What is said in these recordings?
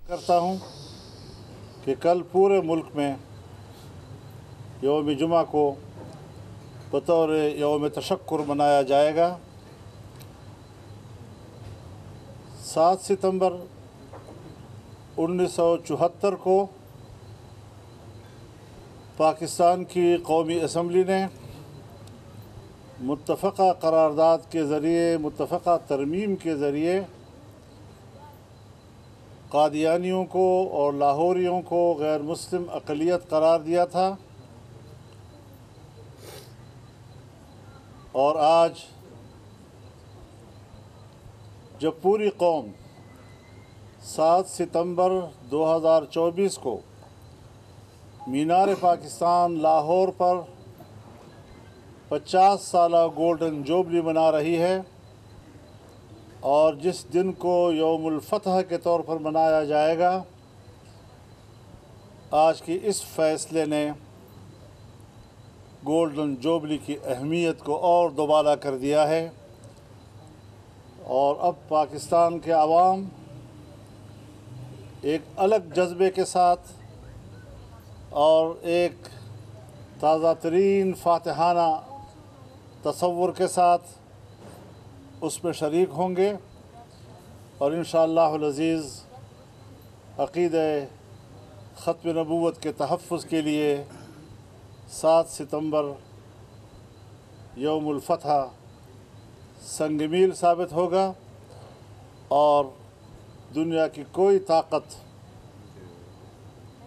करता हूँ कि कल पूरे मुल्क में यौम जुमा को बतौर यौम तशक्कुर मनाया जाएगा। 7 सितंबर 1974 को पाकिस्तान की कौमी असम्बली ने मुत्तफ़क़ा करारदाद के ज़रिए, मुत्तफ़क़ा तरमीम के ज़रिए कादियानियों को और लाहौरियों को गैर मुस्लिम अक़लियत करार दिया था। और आज जब पूरी कौम 7 सितंबर 2024 को मीनार पाकिस्तान लाहौर पर 50 साला गोल्डन जुबली मना रही है और जिस दिन को यौमुल फतह के तौर पर मनाया जाएगा, आज की इस फ़ैसले ने गोल्डन जुबली की अहमियत को और दोबारा कर दिया है। और अब पाकिस्तान के अवाम एक अलग जज्बे के साथ और एक ताज़ा तरीन फातिहाना तसव्वुर के साथ उसमें शरीक होंगे और इंशाअल्लाहुल अज़ीज़ अक़ीदे ख़त्म नबूवत के तहफ़्फ़ुज़ के लिए 7 सितंबर यौमुल फतह संगमील साबित होगा और दुनिया की कोई ताकत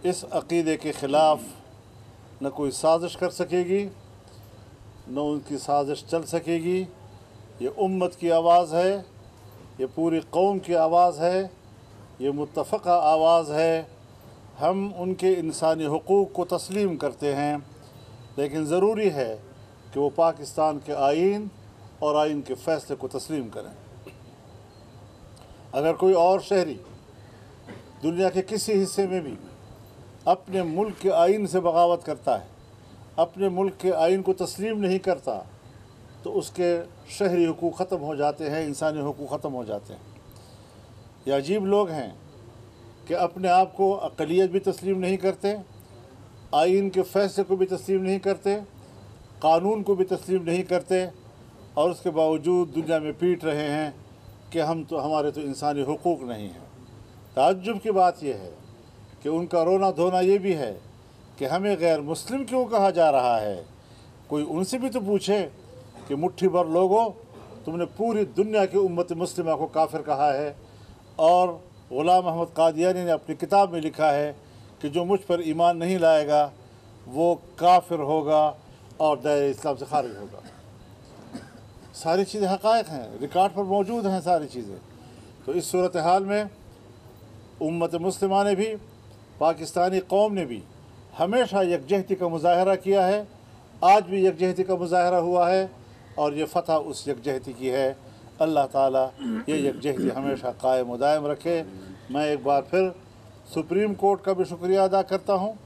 इस अक़ीदे के ख़िलाफ़ न कोई साजिश कर सकेगी, न उनकी साजिश चल सकेगी। ये उम्मत की आवाज़ है, ये पूरी कौम की आवाज़ है, ये मुत्तफ़क़ा आवाज़ है। हम उनके इंसानी हुकूक़ को तस्लीम करते हैं, लेकिन ज़रूरी है कि वो पाकिस्तान के आइन और आइन के फ़ैसले को तस्लीम करें। अगर कोई और शहरी दुनिया के किसी हिस्से में भी अपने मुल्क के आइन से बगावत करता है, अपने मुल्क के आइन को तस्लीम नहीं करता, तो उसके शहरी हुकूक़ ख़त्म हो जाते हैं, इंसानी हुकूक़ ख़त्म हो जाते हैं। ये अजीब लोग हैं कि अपने आप को अक़लियत भी तस्लीम नहीं करते, आइन के फ़ैसले को भी तस्लीम नहीं करते, कानून को भी तस्लीम नहीं करते, और उसके बावजूद दुनिया में पीट रहे हैं कि हमारे तो इंसानी हुकूक़ नहीं हैं। ताज्जुब की बात यह है कि उनका रोना धोना ये भी है कि हमें गैर मुस्लिम क्यों कहा जा रहा है। कोई उनसे भी तो पूछे कि मुट्ठी भर लोगों, तुमने पूरी दुनिया की उम्मत मुस्लिमा को काफिर कहा है, और ग़ुलाम अहमद क़ादियानी ने अपनी किताब में लिखा है कि जो मुझ पर ईमान नहीं लाएगा वो काफिर होगा और दायरे इस्लाम से खारिज होगा। सारी चीज़ें हक़ाइक़ हैं, रिकॉर्ड पर मौजूद हैं सारी चीज़ें। तो इस सूरत हाल में उम्मत मुस्लिमा ने भी, पाकिस्तानी कौम ने भी हमेशा यकजहती का मुज़ाहरा किया है। आज भी यकजहती का मुज़ाहरा हुआ है और ये फ़तह उस यकजहती की है। अल्लाह ताला ये यकजहती हमेशा कायम व दायम रखे। मैं एक बार फिर सुप्रीम कोर्ट का भी शुक्रिया अदा करता हूँ,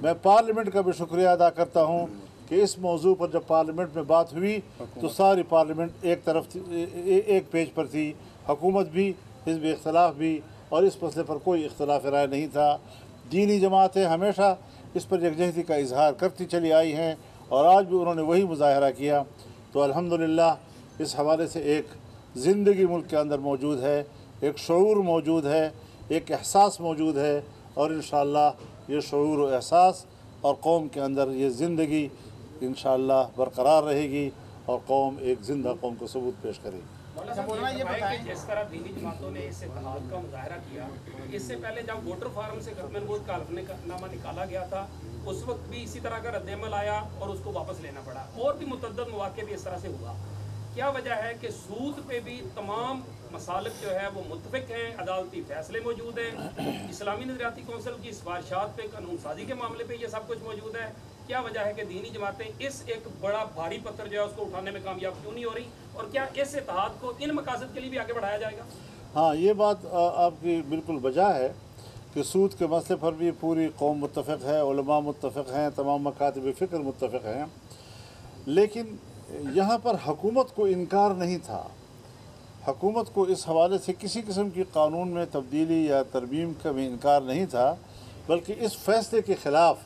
मैं पार्लियामेंट का भी शुक्रिया अदा करता हूँ कि इस मौजू पर जब पार्लियामेंट में बात हुई तो सारी पार्लियामेंट एक तरफ थी, एक पेज पर थी, हुकूमत भी, हिज़्ब इख्तिलाफ भी, और इस मसले पर कोई इख्तिलाफ राय नहीं था। दीनी जमातें हमेशा इस पर यकजहती का इजहार करती चली आई हैं और आज भी उन्होंने वही मुज़ाहरा किया। तो अल्हम्दुलिल्लाह इस हवाले से एक ज़िंदगी मुल्क के अंदर मौजूद है, एक शऊर मौजूद है, एक एहसास मौजूद है, और इंशाअल्लाह ये शऊर और एहसास और कौम के अंदर ये ज़िंदगी इंशाअल्लाह बरकरार रहेगी और कौम एक ज़िंदा कौम को सबूत पेश करेगी। ये बताएं जिस तरह दीनी जमातों ने इस इत्तेहाद का मुजाहरा किया, इससे पहले जब वोटर फार्म से खत्म नबूवत का हलफनामा निकाला गया था, उस वक्त भी इसी तरह का रद्द-ए-अमल आया और उसको वापस लेना पड़ा, और भी मुतअद्दिद मौके भी इस तरह से हुआ। क्या वजह है कि सूद पे भी तमाम मसालिक जो है वो मुत्तफ़िक हैं, अदालती फैसले मौजूद हैं, इस्लामी नज़रियाती कौंसिल की सिफारिशात पे, कानून साजी के मामले पे ये सब कुछ मौजूद है। क्या वजह है कि दीनी जमातें इस एक बड़ा भारी पत्थर जो है उसको उठाने में कामयाब क्यों नहीं हो रही, और क्या इस इत्तेहाद को इन मकासद के लिए भी आगे बढ़ाया जाएगा? हाँ, ये बात आपकी बिल्कुल वजह है कि सूद के मसले पर भी पूरी कौम मुत्तफ़िक है, उलमा मुत्तफ़िक हैं, तमाम मकातिब फ़िक्र मुत्तफ़िक हैं, लेकिन यहाँ पर हुकूमत को इनकार नहीं था हुकूमत को इस हवाले से किसी किस्म की कानून में तब्दीली या तरमीम का भी इनकार नहीं था, बल्कि इस फैसले के ख़िलाफ़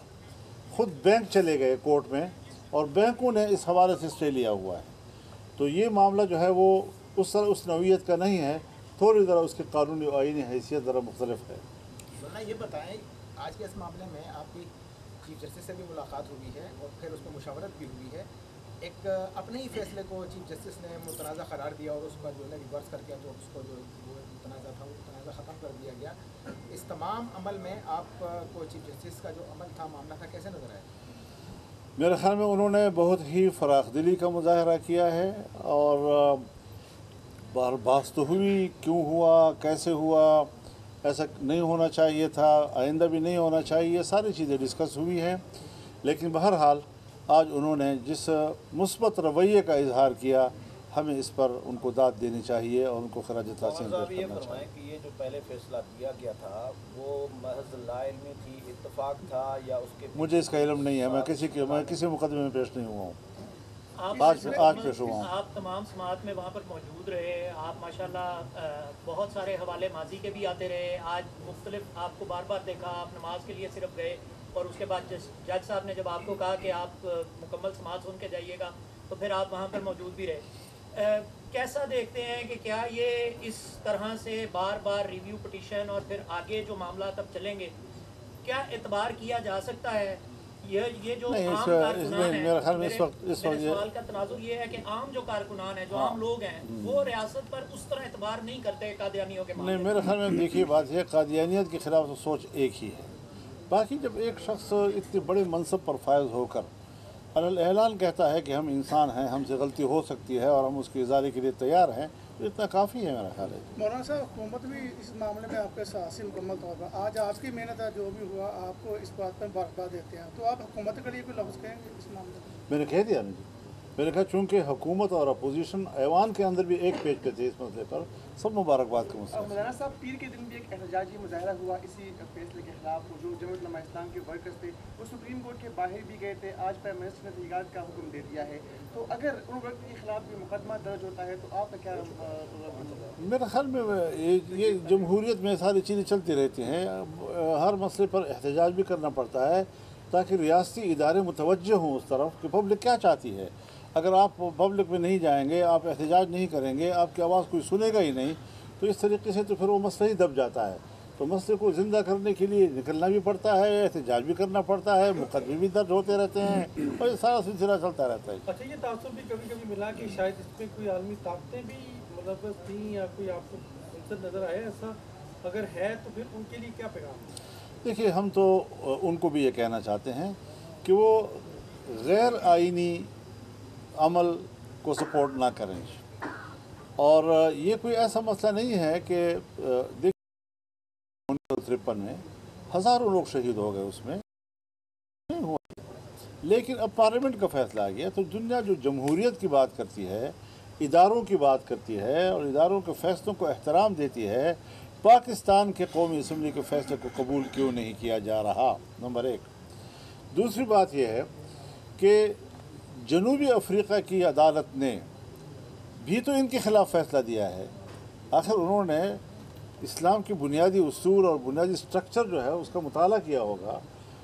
ख़ुद बैंक चले गए कोर्ट में और बैंकों ने इस हवाले से स्टे लिया हुआ है। तो ये मामला जो है वो उस नौइयत का नहीं है, थोड़ी ज़रा उसकी कानूनी और आईनी हैसियत ज़रा मुख्तलिफ है। वरना ये बताएं, आज के इस मामले में आपकी चीफ जस्टिस से भी मुलाकात हुई है और फिर उस पर मुशावरत भी हुई है। एक अपने ही फैसले को चीफ जस्टिस ने मुतनाज़ा करार दिया और उसका जो है रिवर्स करके तो उसको जो वो मुतनाज़ा था वो मुतनाज़ा ख़त्म कर दिया गया। इस तमाम अमल में आपको चीफ जस्टिस का जो अमल था, मामला था, कैसे नज़र आया? मेरे ख़्याल में उन्होंने बहुत ही फ़राख दिली का मुज़ाहरा किया है और बहस तो हुई, क्यों हुआ, कैसे हुआ, ऐसा नहीं होना चाहिए था, आइंदा भी नहीं होना चाहिए, सारी चीज़ें डिस्कस हुई हैं। लेकिन बहरहाल आज उन्होंने जिस मुस्बत रवैये का इजहार किया, हमें इस पर उनको दाद देनी चाहिए और उनको खराज तहसीन पेश करना चाहिए। कि ये जो पहले फैसला दिया गया था वो महज लाइल्मी थी, इत्तेफाक था, या उसके मुझे इसका इल्म नहीं है, मैं किसी मुकदमे में पेश नहीं हुआ हूँ। आज पेश हुआ हूँ। आप तमाम समात में वहाँ पर मौजूद रहे, आप माशाल्लाह बहुत सारे हवाले माजी के भी आते रहे। आज मुख्तलिफ आपको बार बार देखा, आप नमाज के लिए सिर्फ गए और उसके बाद जज साहब ने जब आपको कहा कि आप मुकम्मल समात सुन के जाइएगा तो फिर आप वहाँ पर मौजूद भी रहे। कैसा देखते हैं कि क्या ये इस तरह से बार बार रिव्यू पिटीशन और फिर आगे जो मामला तब चलेंगे, क्या एतबार किया जा सकता है? ये जो नहीं, आम कारकुनान हैं, मेरे ख्याल में मेरे सवाल का तनाजुर ये है कि आम जो कारकुनान है, जो आम लोग हैं, वो रियासत पर उस तरह एतबार नहीं करते कादियानियों के मामले नहीं, मेरे ख्याल में देखिए बात है, कादियानियत के ख़िलाफ़ तो सोच एक ही है। बाकी जब एक शख्स इतने बड़े मनसब पर फायज होकर अलल ऐलान कहता है कि हम इंसान हैं, हमसे गलती हो सकती है और हम उसकी इज़ारे के लिए तैयार हैं, तो इतना काफ़ी है मेरा ख्याल है। मौलाना साहब, हुकूमत भी इस मामले में आपके साथ से मुकम्मल तौर पर आज आपकी मेहनत है, जो भी हुआ आपको इस बात पर बरकरार देते हैं, तो आप हुकूमत के लिए कोई लफ्ज़ कहेंगे इस मामले में? मैंने कह दिया ना जी, मैंने कहा चूँकि हुकूमत और अपोजिशन ऐवान के अंदर भी एक पेज पे थे इस मसले पर, सब मुबारकबाद का मसला है। मौलाना साहब, पीर के दिन भी एक एहतजाजी मुजाहरा हुआ इसी फैसले के खिलाफ। जो जमात उलमा इस्लाम के वर्कर्स थे वो सुप्रीम कोर्ट के बाहर भी गए थे। आज प्राइम मिनिस्टर ने तहक़ीक़ात का हुक्म दे दिया है, तो अगर उन वर्कर के खिलाफ भी मुकदमा दर्ज होता है तो आपका क्या? मेरे ख्याल में ये जमहूरियत में सारी चीज़ें चलती रहती हैं, हर मसले पर एहतजाज भी करना पड़ता है ताकि रियासती इदारे मुतवज्जह हों उस तरफ कि पब्लिक क्या चाहती है। अगर आप पब्लिक में नहीं जाएंगे, आप एहतजाज नहीं करेंगे, आपकी आवाज़ कोई सुनेगा ही नहीं, तो इस तरीके से तो फिर वो मसला ही दब जाता है। तो मसले को ज़िंदा करने के लिए निकलना भी पड़ता है, एहतजाज भी करना पड़ता है, मुकदमे भी दर्ज होते रहते हैं और ये सारा सिलसिला चलता रहता है। अच्छा, ये तासुब भी कभी कभी मिला कि शायद इसमें कोई आलमी ताकतें भी मतलब थी या कोई आपको उनसे नज़र आया ऐसा? अगर है तो फिर उनके लिए क्या पैगाम? देखिए, हम तो उनको भी ये कहना चाहते हैं कि वो गैर आइनी अमल को सपोर्ट ना करें। और ये कोई ऐसा मसला नहीं है कि देखिए 1953 में हज़ारों लोग शहीद हो गए, उसमें नहीं हुआ, लेकिन अब पार्लियामेंट का फैसला आ गया। तो दुनिया जो जमहूरियत की बात करती है, इदारों की बात करती है और इदारों के फ़ैसलों को एहतराम देती है, पाकिस्तान के कौमी असम्बली के फ़ैसले को कबूल क्यों नहीं किया जा रहा? नंबर एक। दूसरी बात यह है कि जनूबी अफ्रीका की अदालत ने भी तो इनके ख़िलाफ़ फ़ैसला दिया है। आखिर उन्होंने इस्लाम की बुनियादी उसूल और बुनियादी स्ट्रक्चर जो है उसका मुताला किया होगा,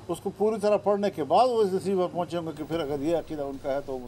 उसको पूरी तरह पढ़ने के बाद वो इस नतीजे पर पहुँचे होंगे कि फिर अगर ये अक़ीदा उनका है तो